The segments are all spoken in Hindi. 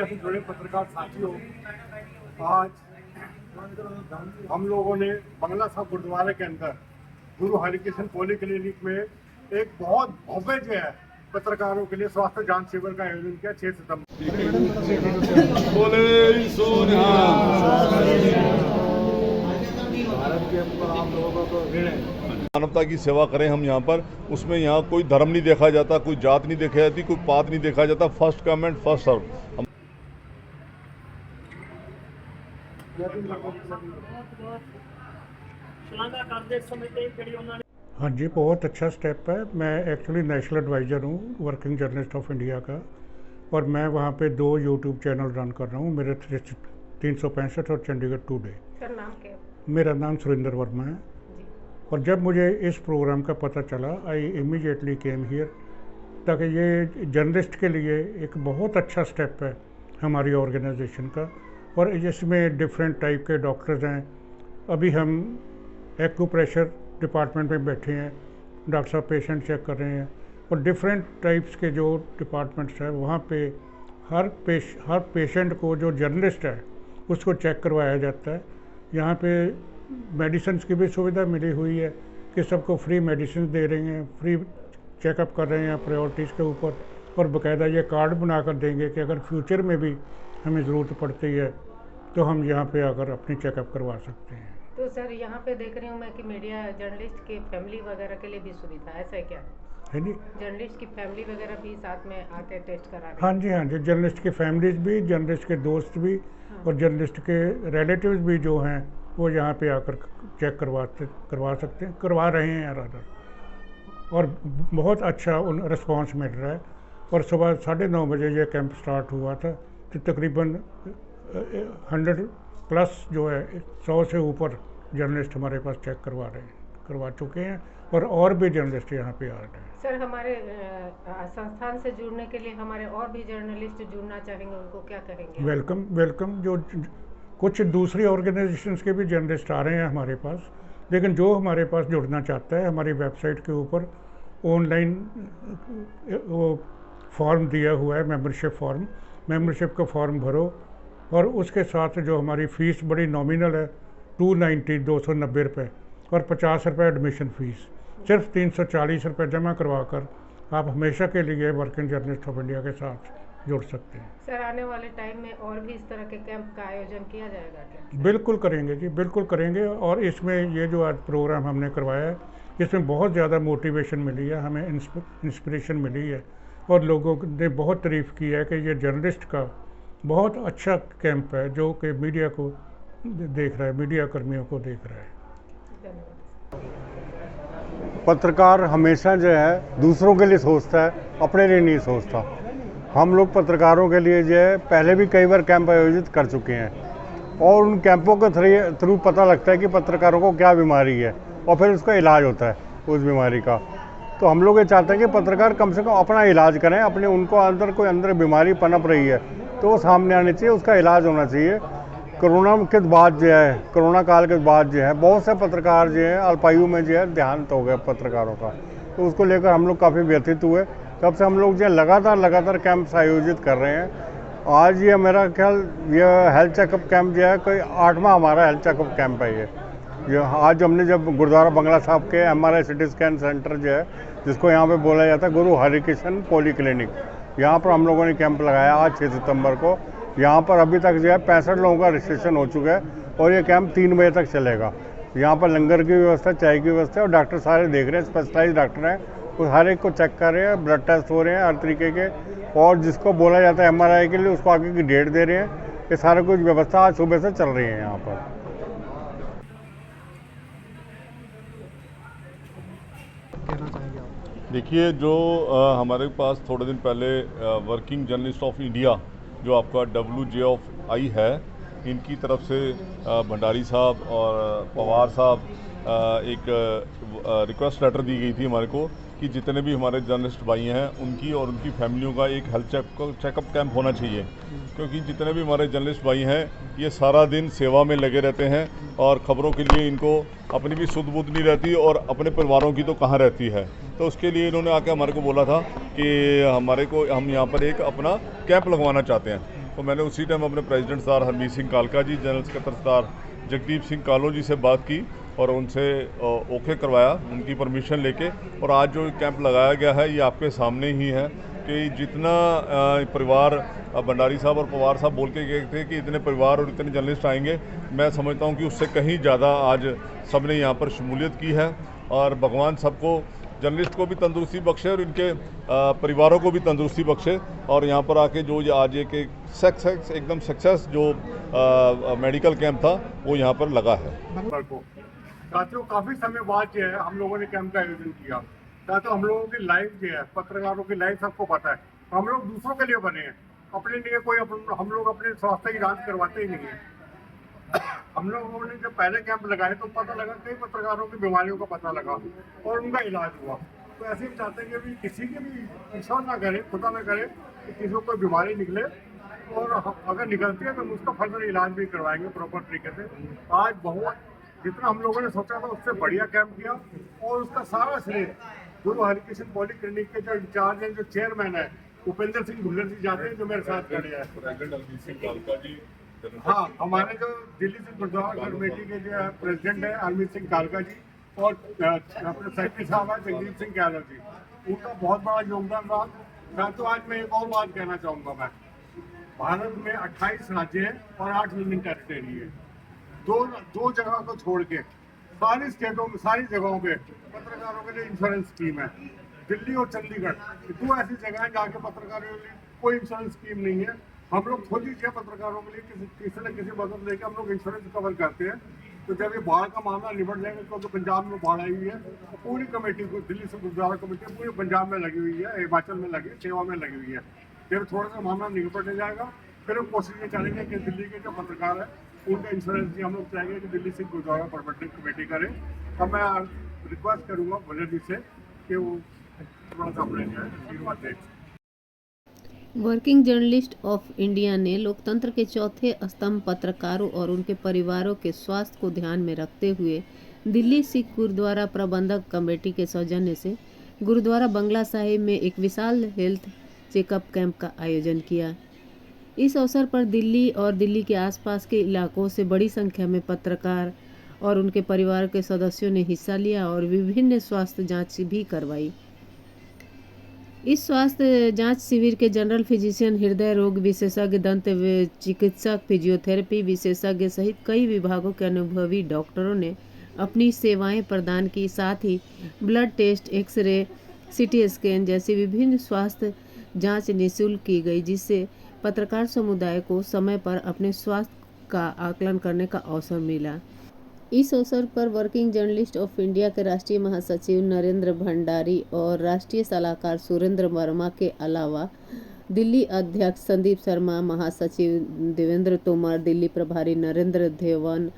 मीडिया से जुड़े पत्रकार साथियों, आज हम लोगों ने बंगला साहब गुरुद्वारे के अंदर गुरु हरिकृष्ण पॉली क्लिनिक में एक बहुत भव्य जो है पत्रकारों के लिए स्वास्थ्य जांच शिविर का आयोजन किया 6 सितंबर। बोले भारत के ऊपर आप लोगों को ऋण है। मानवता की सेवा करें हम यहाँ पर। उसमें यहाँ कोई धर्म नहीं देखा जाता, कोई जात नहीं देखी जाती, कोई पात नहीं देखा जाता। First come and first serve. हाँ जी, बहुत अच्छा स्टेप है। मैं एक्चुअली नेशनल एडवाइज़र हूँ वर्किंग जर्नलिस्ट ऑफ इंडिया का, और मैं वहाँ पे 2 यूट्यूब चैनल रन कर रहा हूँ, मेरे 365 और चंडीगढ़ टुडे। सर नाम क्या है? मेरा नाम सुरेंद्र वर्मा है। और जब मुझे इस प्रोग्राम का पता चला, आई इमीडिएटली केम हियर, ताकि ये जर्नलिस्ट के लिए एक बहुत अच्छा स्टेप है हमारी ऑर्गेनाइजेशन का। और इसमें डिफरेंट टाइप के डॉक्टर्स हैं। अभी हम एक्यूप्रेशर डिपार्टमेंट में बैठे हैं, डॉक्टर साहब पेशेंट चेक कर रहे हैं, और डिफरेंट टाइप्स के जो डिपार्टमेंट्स हैं वहाँ पे हर पेशेंट को जो जर्नलिस्ट है उसको चेक करवाया जाता है। यहाँ पे मेडिसिन की भी सुविधा मिली हुई है कि सबको फ्री मेडिसिन दे रहे हैं, फ्री चेकअप कर रहे हैं प्रायोरिटीज़ के ऊपर, और बाकायदा ये कार्ड बना कर देंगे कि अगर फ्यूचर में भी हमें ज़रूरत पड़ती है तो हम यहाँ पे आकर अपनी चेकअप करवा सकते हैं। तो सर यहाँ पे देख रही हूँ मैं कि मीडिया जर्नलिस्ट के फैमिली वगैरह के लिए भी सुविधा है, ऐसा है क्या? है जी, जर्नलिस्ट की फैमिली वगैरह भी साथ में आके टेस्ट करा रहे हैं? हाँ जी, हाँ जी, जर्नलिस्ट की फैमिलीज भी, जर्नलिस्ट के दोस्त भी, और जर्नलिस्ट के रिलेटिव्स भी जो हैं वो यहाँ पे आकर चेक करवा रहे हैं रादर। और बहुत अच्छा उन रिस्पांस मिल रहा है। और सुबह 9:30 बजे ये कैंप स्टार्ट हुआ था, तो तकरीबन 100+ जो है 100 से ऊपर जर्नलिस्ट हमारे पास चेक करवा चुके हैं, और भी जर्नलिस्ट यहाँ पे आ रहे हैं। सर हमारे संस्थान से जुड़ने के लिए हमारे और भी जर्नलिस्ट जुड़ना चाहेंगे, उनको क्या कहेंगे? वेलकम। जो कुछ दूसरी ऑर्गेनाइजेशंस के भी जर्नलिस्ट आ रहे हैं हमारे पास, लेकिन जो हमारे पास जुड़ना चाहता है, हमारी वेबसाइट के ऊपर ऑनलाइन वो फॉर्म दिया हुआ है, मेंबरशिप का फॉर्म भरो, और उसके साथ जो हमारी फ़ीस बड़ी नॉमिनल है, 290 रुपये, और 50 रुपये एडमिशन फ़ीस। सिर्फ 340 रुपये जमा करवा कर आप हमेशा के लिए वर्किंग जर्नलिस्ट ऑफ इंडिया के साथ जुड़ सकते हैं। सर आने वाले टाइम में और भी इस तरह के कैंप का आयोजन किया जाएगा क्या? बिल्कुल करेंगे जी, बिल्कुल करेंगे। और इसमें ये जो आज प्रोग्राम हमने करवाया है, इसमें बहुत ज़्यादा मोटिवेशन मिली है, हमें इंस्पिरेशन मिली है, और लोगों ने बहुत तारीफ़ की है कि ये जर्नलिस्ट का बहुत अच्छा कैंप है जो कि मीडिया को देख रहा है, मीडिया कर्मियों को देख रहा है। पत्रकार हमेशा जो है दूसरों के लिए सोचता है, अपने लिए नहीं सोचता। हम लोग पत्रकारों के लिए जो है पहले भी कई बार कैंप आयोजित कर चुके हैं, और उन कैंपों के थ्रू पता लगता है कि पत्रकारों को क्या बीमारी है, और फिर उसका इलाज होता है उस बीमारी का। तो हम लोग ये चाहते हैं कि पत्रकार कम से कम अपना इलाज करें, अपने उनको अंदर बीमारी पनप रही है तो वो सामने आनी चाहिए, उसका इलाज होना चाहिए। कोरोना काल के बाद जो है बहुत से पत्रकार जो है अल्पायु में जो है देहांत हो गया पत्रकारों का, तो उसको लेकर हम लोग काफ़ी व्यथित हुए। तब से हम लोग जो है लगातार कैंप्स आयोजित कर रहे हैं। आज ये मेरा ख्याल ये हेल्थ चेकअप कैंप जो है कोई 8वां हमारा हेल्थ चेकअप कैंप है ये आज हमने जब गुरुद्वारा बंगला साहब के MRI CT स्कैन सेंटर जो है, जिसको यहाँ पे बोला जाता है गुरु हरिकृष्ण पॉली क्लिनिक, यहाँ पर हम लोगों ने कैंप लगाया आज 6 सितंबर को। यहाँ पर अभी तक जो है 65 लोगों का रजिस्ट्रेशन हो चुका है, और ये कैंप 3 बजे तक चलेगा। यहाँ पर लंगर की व्यवस्था, चाय की व्यवस्था, और डॉक्टर सारे देख रहे हैं, स्पेशलाइज्ड डॉक्टर हैं, वो हर एक को चेक कर रहे हैं, ब्लड टेस्ट हो रहे हैं हर तरीके के, और जिसको बोला जाता है MRI के लिए उसको आगे की डेट दे रहे हैं। ये सारा कुछ व्यवस्था आज सुबह से चल रही है यहाँ पर। देखिए, जो हमारे पास थोड़े दिन पहले वर्किंग जर्नलिस्ट ऑफ इंडिया जो आपका WJOI है, इनकी तरफ से भंडारी साहब और पवार साहब एक रिक्वेस्ट लेटर दी गई थी हमारे को कि जितने भी हमारे जर्नलिस्ट भाई हैं उनकी और उनकी फैमिलियों का एक हेल्थ चेकअप कैंप होना चाहिए, क्योंकि जितने भी हमारे जर्नलिस्ट भाई हैं ये सारा दिन सेवा में लगे रहते हैं, और ख़बरों के लिए इनको अपनी भी सुध बुध नहीं रहती, और अपने परिवारों की तो कहाँ रहती है। तो उसके लिए इन्होंने आके हमारे को बोला था कि हम यहाँ पर एक अपना कैंप लगवाना चाहते हैं। तो मैंने उसी टाइम अपने प्रेसिडेंट सरदार हरमीत सिंह कालका जी, जनरल सेक्रेटरी सरदार जगदीप सिंह कालो जी से बात की और उनसे ओके करवाया, उनकी परमिशन लेके। और आज जो कैंप लगाया गया है ये आपके सामने ही है कि जितना परिवार भंडारी साहब और पवार साहब बोल के गए थे कि इतने परिवार और इतने जर्नलिस्ट आएंगे, मैं समझता हूँ कि उससे कहीं ज़्यादा आज सबने यहाँ पर शमूलियत की है। और भगवान सबको, जर्नलिस्ट को भी तंदुरुस्ती बख्शे और इनके परिवारों को भी तंदुरुस्ती बख्शे। और यहाँ पर आके जो आज एक एकदम सक्सेस जो मेडिकल कैंप था वो यहाँ पर लगा है। साथियों, काफ़ी समय बाद जो है हम लोगों ने कैंप का आयोजन किया। साथियों, हम लोगों की लाइफ जो है, पत्रकारों की लाइफ सबको पता है, हम लोग दूसरों के लिए बने हैं, अपने लिए कोई हम लोग अपने स्वास्थ्य की जांच करवाते ही नहीं है। हम लोगों ने जब पहले कैंप लगाए तो पता लगा कई पत्रकारों की बीमारियों का पता लगा और उनका इलाज हुआ। तो ऐसे ही चाहते हैं कि अभी किसी की भी इच्छा ना करे, खुदा ना करे कि किसी को कोई बीमारी निकले, और अगर निकलती है तो उसका फर्दर इलाज भी करवाएंगे प्रॉपर तरीके से। आज बहुत जितना हम लोगों ने सोचा था उससे बढ़िया कैंप किया, और उसका सारा श्रेय गुरु हरिकृष्ण पॉलीक्लिनिक के जो इंचार्ज हैं, जो चेयरमैन है उपेंद्र सिंह भुल्लर जी जाते हैं, जो मेरे साथ खड़े हैं। प्रेसिडेंट हरमीत सिंह कालका जी, हाँ, हमारे जो दिल्ली से गुरुद्वारा कमेटी के जो प्रेसिडेंट है हरमीत सिंह कालका जी, और अपने सेक्रेटरी साहब है जगदीप सिंह यादव जी, उनका बहुत बड़ा योगदान रहा। तो आज मैं एक और बात कहना चाहूँगा, मैं भारत में 28 राज्य हैं और 8 यूनियन टेरिटरी है। दो जगह को छोड़ के सारी स्टेटों में, सारी जगहों पे पत्रकारों के लिए इंश्योरेंस स्कीम है। दिल्ली और चंडीगढ़, दो ऐसी जगह है जहाँ के पत्रकारों के लिए कोई इंश्योरेंस स्कीम नहीं है। हम लोग खुद ही पत्रकारों के लिए किसी न किसी मदद लेकर हम लोग इंश्योरेंस कवर करते हैं। तो जब ये बाढ़ का मामला निपट जाएगा, क्योंकि पंजाब में बाढ़ आई हुई है, तो पूरी कमेटी को, दिल्ली से गुरुद्वारा कमेटी पूरे पंजाब में लगी हुई है, हिमाचल में लगी, सेवा में लगी हुई है। जब थोड़ा सा मामला निपट जाएगा फिर हम कोशिश ये करेंगे कि दिल्ली के जो पत्रकार है उनका इंश्योरेंस भी हम लोग चाहेंगे कि दिल्ली से गुरुद्वारा प्रबंधन कमेटी करे। अब मैं रिक्वेस्ट करूँगा भुल्लर जी से कि वो थोड़ा सा अपने जो है आशीर्वाद दें। वर्किंग जर्नलिस्ट ऑफ इंडिया ने लोकतंत्र के चौथे स्तंभ पत्रकारों और उनके परिवारों के स्वास्थ्य को ध्यान में रखते हुए दिल्ली सिख गुरुद्वारा प्रबंधक कमेटी के सौजन्य से गुरुद्वारा बंगला साहिब में एक विशाल हेल्थ चेकअप कैंप का आयोजन किया। इस अवसर पर दिल्ली और दिल्ली के आसपास के इलाकों से बड़ी संख्या में पत्रकार और उनके परिवार के सदस्यों ने हिस्सा लिया और विभिन्न स्वास्थ्य जांच भी करवाई। इस स्वास्थ्य जांच शिविर के जनरल फिजिशियन, हृदय रोग विशेषज्ञ, दंत चिकित्सक, फिजियोथेरेपी विशेषज्ञ सहित कई विभागों के अनुभवी डॉक्टरों ने अपनी सेवाएं प्रदान की। साथ ही blood test, x-ray, CT scan जैसी विभिन्न स्वास्थ्य जांच निःशुल्क की गई, जिससे पत्रकार समुदाय को समय पर अपने स्वास्थ्य का आकलन करने का अवसर मिला। इस अवसर पर वर्किंग जर्नलिस्ट ऑफ इंडिया के राष्ट्रीय महासचिव नरेंद्र भंडारी और राष्ट्रीय सलाहकार सुरेंद्र वर्मा के अलावा दिल्ली अध्यक्ष संदीप शर्मा, महासचिव देवेंद्र तोमर, दिल्ली प्रभारी नरेंद्र देवन,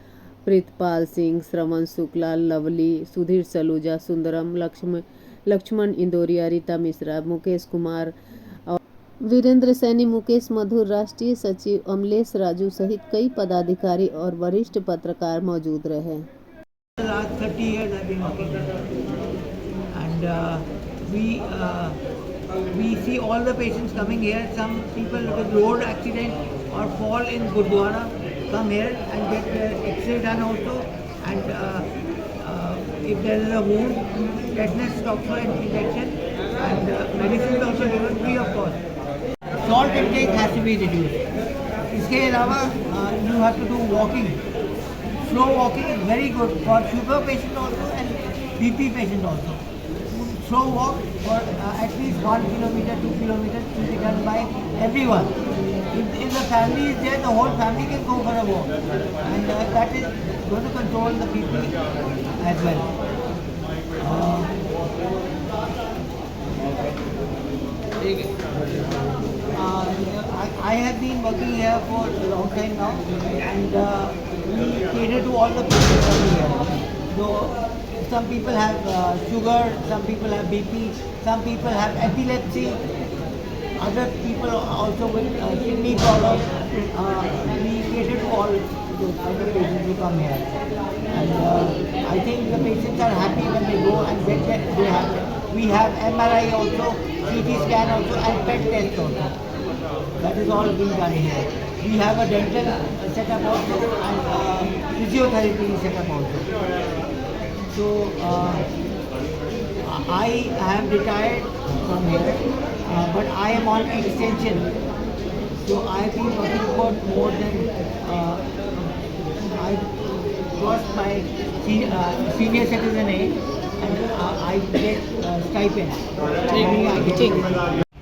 प्रीतपाल सिंह, श्रवण शुक्ला, लवली, सुधीर सलूजा, सुंदरम, लक्ष्मण इंदौरिया, रीता मिश्रा, मुकेश कुमार, वीरेंद्र सैनी, मुकेश मधुर, राष्ट्रीय सचिव अमलेश राजू सहित कई पदाधिकारी और वरिष्ठ पत्रकार मौजूद रहे। Last 30 years I've been working here, and we see all the patients coming here. Some people with road accident or fall in Gurdwara come here and get X-ray done also, and if there is a wound, tetanus toxin injection, and medicine is also given free of cost. Salt intake has to be reduced. इसके अलावा you have to do walking. Slow walking is very good for sugar patient also and BP patient also. Slow walk for at least 1 kilometer, 2 kilometers will be done by everyone. If the family is there, the whole family can go for a walk, and that is going to control the BP as well. I have been working here for a long time now, and we cater to all the people coming here. So some people have sugar, some people have BP, some people have epilepsy, other people also with kidney problems. We cater to all those other patients who come here, and I think the patients are happy when they go and get that. We have MRI also, CT scan also, and PET test also. That is all being done here. We have a dental setup also and physiotherapy setup also. So I have retired from here, but I am on extension. So I have been working for more than I lost my senior citizen age, and I get stipend.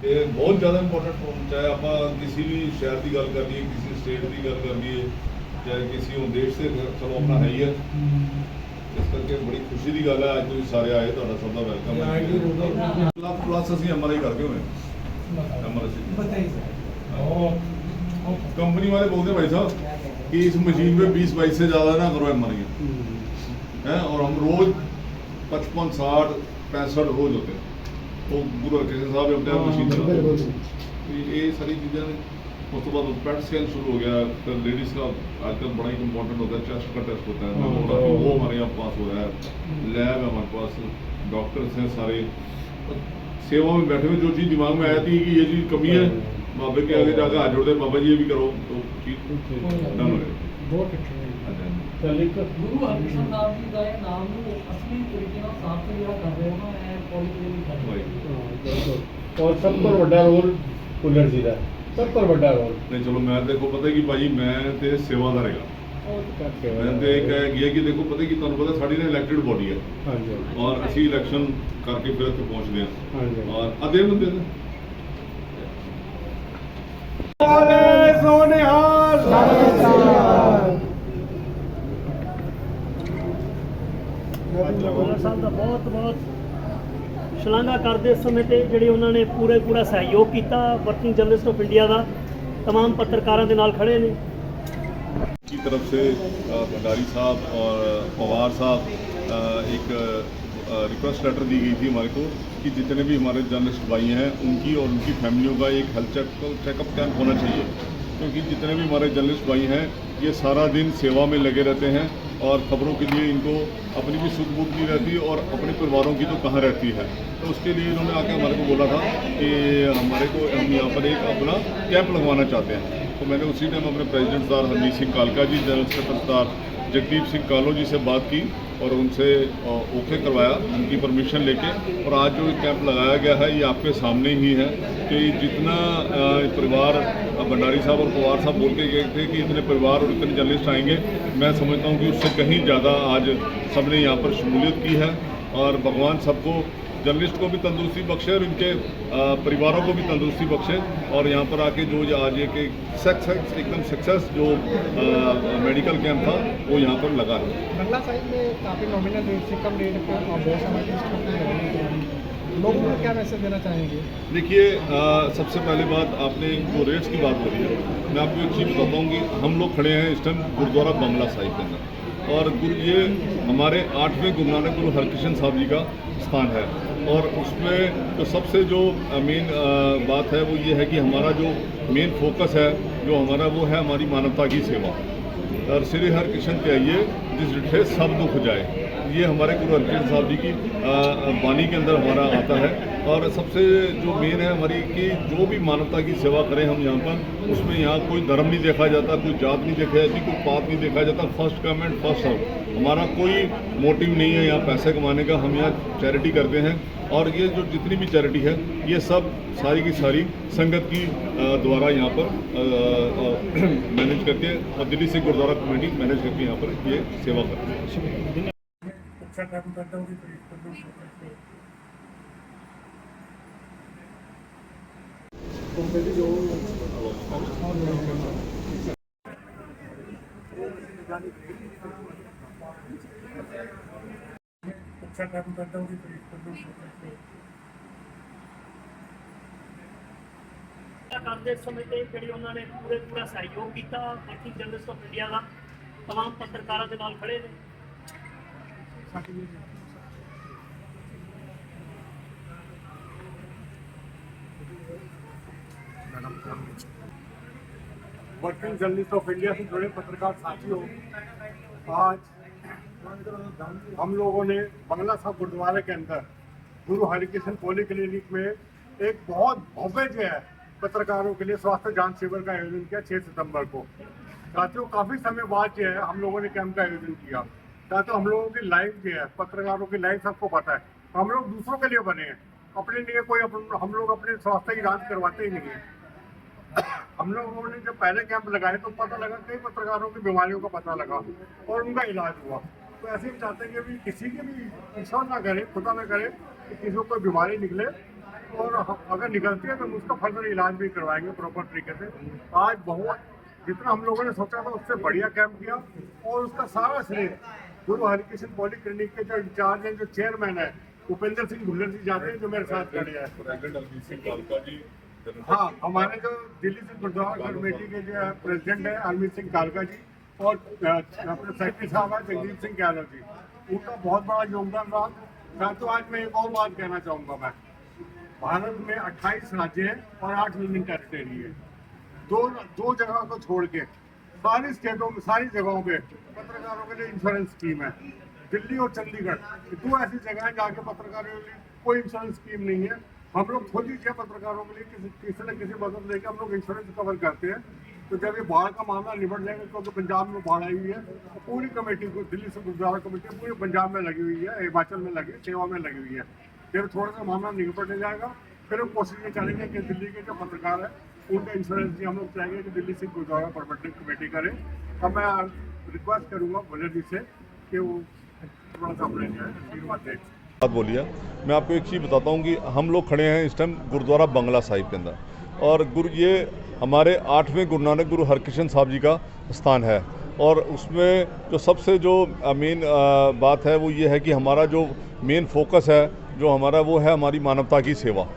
ਇਹ ਬਹੁਤ ਜ਼ਿਆਦਾ ਇੰਪੋਰਟੈਂਟ ਫੋਰਮ, ਚਾਹੇ ਆਪਾਂ ਕਿਸੇ ਵੀ ਸ਼ਹਿਰ ਦੀ ਗੱਲ ਕਰ ਲਈਏ, ਕਿਸੇ ਸਟੇਟ ਦੀ ਗੱਲ ਕਰ ਲਈਏ, ਚਾਹੇ ਕਿਸੇ ਹੁਣ ਦੇਸ਼ ਦੇ, ਚਲੋ ਆਪਣਾ ਹੈ ਹੀ ਹੈ। ਇਸ ਕਰਕੇ ਬੜੀ ਖੁਸ਼ੀ ਦੀ ਗੱਲ ਹੈ ਅੱਜ ਤੁਸੀਂ ਸਾਰੇ ਆਏ, ਤੁਹਾਡਾ ਸਭ ਦਾ ਵੈਲਕਮ ਹੈ। ਪਲੱਸ ਅਸੀਂ MRI करके हुए कंपनी वाले बोलते हैं भाई साहब कि इस मशीन पे 20-22 से ज़्यादा ना करो MRI हैं, और हम रोज़ 55, 60, 65 रोज होते हैं। तो गुरु हरकृष्ण साहब अपने आप मशीन चलाते हैं। ये सारी चीज़ें उस तो बाद पेट स्कैन शुरू हो गया, फिर लेडीज़ का आजकल बड़ा ही इंपॉर्टेंट होता है, चेस्ट का टेस्ट होता है, वो हमारे यहाँ पास हो रहा है। लैब है हमारे पास, डॉक्टर्स हैं सारे, सेवा में बैठे हुए। जो चीज़ दिमाग में आती है कि ये चीज़ कमी है, बाबे के आगे जाकर हाथ जोड़ते, बाबा जी ये भी करो, तो चीज़ डन हो जाएगी। बहुत अच्छा गुरु हरकृष्ण साहब जी का नाम असली तरीके ਨਾਲ ਸਾਫ਼ ਜਿਹੜਾ ਕਰ ਰਹੇ ਹੋ ਨਾ, ਇਹ ਪੋਲੀਕਲੀਨਿਕ और सब पर बड़ा रोल कुलर जी का, सब पर बड़ा रोल। नहीं चलो मैं देखो पता कि भाजी मैं तो सेवादार है, मैं तो एक है कि देखो पता कि तुहानू पता साड़ी ना इलैक्टेड बॉडी है, और असी इलैक्शन करके फिर इत्थे पहुंचते हैं, और अधे बंदे ने ਗੁਰੂ ਸਾਹਿਬ ਦਾ ਬਹੁਤ ਸ਼ਲਾਘਾ ਕਰਦੇ ਇਸ ਸਮੇਂ ਤੇ ਜਿਹੜੇ ਉਹਨਾਂ ਨੇ ਪੂਰਾ ਸਹਿਯੋਗ ਕੀਤਾ ਵਰਕਿੰਗ ਜਰਨਲਿਸਟ ਆਫ ਇੰਡੀਆ ਦਾ, तमाम पत्रकारों के नाल खड़े ने की तरफ से भंडारी साहब और पवार साहब एक रिक्वेस्ट लेटर दी गई थी हमारे को कि जितने भी हमारे जर्नलिस्ट भाई हैं उनकी और उनकी फैमिलियों का एक हेल्थ चेकअप कैंप होना चाहिए, क्योंकि जितने भी हमारे जर्नलिस्ट भाई हैं ये सारा दिन सेवा में लगे रहते हैं, और ख़बरों के लिए इनको अपनी भी सुख बुख नहीं रहती और अपने परिवारों की तो कहाँ रहती है। तो उसके लिए इन्होंने आके हमारे को बोला था कि हमारे को हम यहाँ पर एक अपना कैंप लगवाना चाहते हैं। तो मैंने उसी टाइम अपने प्रेसिडेंट साहब हरमीत सिंह कालका जी, जनरल सेक्रेटरी साहब जगदीप सिंह कालो जी से बात की और उनसे ओके करवाया, उनकी परमिशन लेके, और आज जो कैंप लगाया गया है ये आपके सामने ही है कि जितना परिवार भंडारी साहब और पवार साहब बोल के गए थे कि इतने परिवार और इतने जर्नलिस्ट आएंगे, मैं समझता हूँ कि उससे कहीं ज़्यादा आज सबने यहाँ पर शमूलियत की है, और भगवान सबको, जर्नलिस्ट को भी तंदुरुस्ती बख्शे और इनके परिवारों को भी तंदुरुस्ती बख्शे, और यहाँ पर आके जो आज एक एकदम सक्सेस जो मेडिकल कैंप था वो यहाँ पर लगा है। बंगला साहिब में काफ़ी नॉमिनल रेट से कम रेट पर और बहुत सारे लोगों को क्या मैसेज देना चाहेंगे? देखिए सबसे पहली बात, आपने जो रेट्स की बात करी है, मैं आपको एक चीज़ बताता हूँ कि हम लोग खड़े हैं इस टाइम गुरुद्वारा बंगला साहिब के अंदर, और ये हमारे 8वें गुरु नानक गुरु हरकृष्ण साहब जी का स्थान है, और उसमें तो सबसे जो मेन बात है वो ये है कि हमारा जो मेन फोकस है जो हमारा वो है हमारी मानवता की सेवा, और श्री हरकृष्ण चाहिए जिस डिठे सब दुख जाए, ये हमारे गुरु हरकृष्ण साहब जी की वाणी के अंदर हमारा आता है। और सबसे जो मेन है हमारी कि जो भी मानवता की सेवा करें हम यहाँ पर, उसमें यहाँ कोई धर्म नहीं देखा जाता, कोई जात नहीं देखा जाती, कोई पात नहीं देखा जाता, first come and first serve. हमारा कोई मोटिव नहीं है यहाँ पैसे कमाने का, हम यहाँ चैरिटी करते हैं, और ये जो जितनी भी चैरिटी है ये सब सारी की सारी संगत की द्वारा यहाँ पर मैनेज करके, और दिल्ली से गुरुद्वारा कमेटी मैनेज करके यहाँ पर ये सेवा करती है। ਕਰਦੇ ਇਸ ਸਮੇਂ ਤੇ ਜਿਹੜੇ ਉਹਨਾਂ ਨੇ ਪੂਰਾ ਸਹਿਯੋਗ ਕੀਤਾ ਵਰਕਿੰਗ ਜਰਨਲਿਸਟ ਆਫ ਇੰਡੀਆ ਦਾ, तमाम ਪੱਤਰਕਾਰਾਂ ਦੇ ਨਾਲ ਖੜੇ ਨੇ। वर्किंग जर्नलिस्ट ऑफ इंडिया से जुड़े पत्रकार साथियों, आज हम लोगों ने बंगला साहिब गुरुद्वारे के अंदर गुरु हरकृष्ण पॉलीक्लिनिक में एक बहुत भव्य जो है पत्रकारों के लिए स्वास्थ्य जांच शिविर का आयोजन किया 6 सितंबर को। साथियों, काफी समय बाद जो है हम लोगों ने कैंप का आयोजन किया। साथियों, हम लोगों की लाइफ जो है, पत्रकारों की लाइफ सबको पता है, हम लोग दूसरों के लिए बने हैं, अपने लिए हम लोग अपने स्वास्थ्य की जांच करवाते ही नहीं है। हम लोगों ने जब पहले कैंप लगाए तो पता लगा कई पत्रकारों की बीमारियों का पता लगा और उनका इलाज हुआ। तो ऐसे ही चाहते हैं कि भी किसी की भी ईश्वर ना करे, खुदा ना करे कि किसी को कोई बीमारी निकले, और अगर निकलती है तो उसका फर्दर इलाज भी करवाएंगे प्रॉपर तरीके से। आज बहुत जितना हम लोगों ने सोचा था उससे बढ़िया कैंप किया, और उसका सारा श्रेय गुरु हरिकृष्ण पॉलीक्लिनिक के जो इंचार्ज हैं, जो चेयरमैन है उपेंद्र सिंह भुल्लर जी जाते हैं, जो मेरे साथ खड़े हैं। हाँ, हमारे जो दिल्ली से गुरुद्वारा कमेटी के जो प्रेसिडेंट है अरविंद सिंह कालका जी, और अपने सेक्रेटरी साहब है जगदीप सिंह यादव जी, उनका बहुत बड़ा योगदान रहा। साथियों, आज मैं एक और बात कहना चाहूँगा। मैं भारत में 28 राज्य हैं और 8 यूनियन टेरिटरी है। दो जगह को छोड़ के सारी स्टेटों में, सारी जगहों पे पत्रकारों के लिए इंश्योरेंस स्कीम है। दिल्ली और चंडीगढ़ 2 ऐसी जगह है जहाँ के पत्रकारों के लिए कोई इंश्योरेंस स्कीम नहीं है। हम लोग खुद ही पत्रकारों के लिए किसी न किसी मदद लेकर हम लोग इंश्योरेंस कवर करते हैं। तो जब ये बाढ़ का मामला निपट जाएगा, क्योंकि पंजाब में बाढ़ आई हुई है, तो पूरी कमेटी को, दिल्ली से गुरुद्वारा कमेटी पूरे पंजाब में लगी हुई है, हिमाचल में लगी, सेवा में लगी हुई है। जब थोड़ा सा मामला निपट जाएगा फिर हम कोशिश ये करेंगे कि दिल्ली के जो पत्रकार है उनका इंश्योरेंस भी हम लोग चाहेंगे कि दिल्ली से गुरुद्वारा प्रबंधन कमेटी करे। अब मैं रिक्वेस्ट करूँगा भुल्लर जी से कि वो थोड़ा सा अपने आशीर्वाद दें। बात बोलिए। मैं आपको एक चीज़ बताता हूँ कि हम लोग खड़े हैं इस टाइम गुरुद्वारा बंगला साहिब के अंदर, और ये हमारे 8वें गुरु नानक गुरु हरकृष्ण साहब जी का स्थान है। और उसमें जो सबसे जो मेन बात है वो ये है कि हमारा जो मेन फोकस है जो हमारा, वो है हमारी मानवता की सेवा।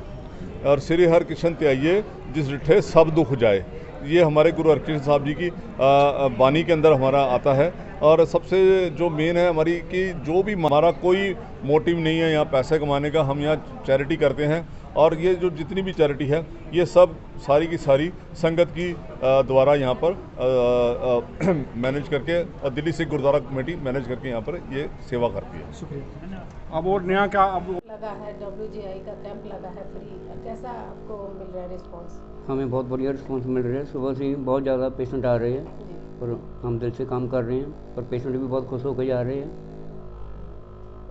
और श्री हरकृष्ण त्याइये जिस डिठे सब दुख जाए, ये हमारे गुरु हरकृष्ण साहब जी की वाणी के अंदर हमारा आता है। और सबसे जो मेन है हमारी कि जो भी हमारा कोई मोटिव नहीं है यहाँ पैसे कमाने का, हम यहाँ चैरिटी करते हैं। और ये जो जितनी भी चैरिटी है ये सब सारी की सारी संगत की द्वारा यहाँ पर मैनेज करके, दिल्ली से गुरुद्वारा कमेटी मैनेज करके यहाँ पर ये सेवा करती है। अब और नया क्या अब लगा है WGI का कैंप लगा है फ्री, कैसा आपको मिल रहा है रिस्पॉन्स? हमें बहुत बढ़िया रिस्पॉन्स मिल रहा है। सुबह से ही बहुत ज़्यादा पेशेंट आ रहे हैं और हम दिल से काम कर रहे हैं और पेशेंट भी बहुत खुश होकर जा रहे हैं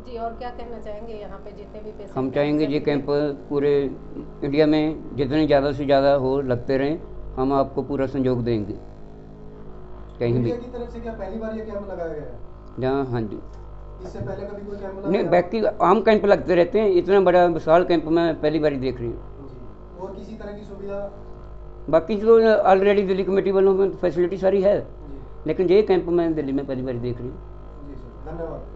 जी। और क्या कहना चाहेंगे यहाँ पे जितने भी पेशेंट? हम चाहेंगे ये कैंप पूरे इंडिया में जितने ज़्यादा से ज़्यादा हो लगते रहें, हम आपको पूरा सहयोग देंगे कहीं भी। की तरफ से क्या पहली बार ये कैंप लगाया गया है? जहाँ हाँ जी, इससे पहले कभी कोई कैंप लगाया? नहीं, बाकी आम कैंप लगते रहते हैं, इतना बड़ा विशाल कैंप मैं पहली बार ही देख रही हूँ। और किसी तरह की सुविधा? बाकी जो ऑलरेडी दिल्ली कमेटी वालों में फैसिलिटी सारी है, लेकिन ये कैंप मैं दिल्ली में पहली बार देख रही हूँ। धन्यवाद।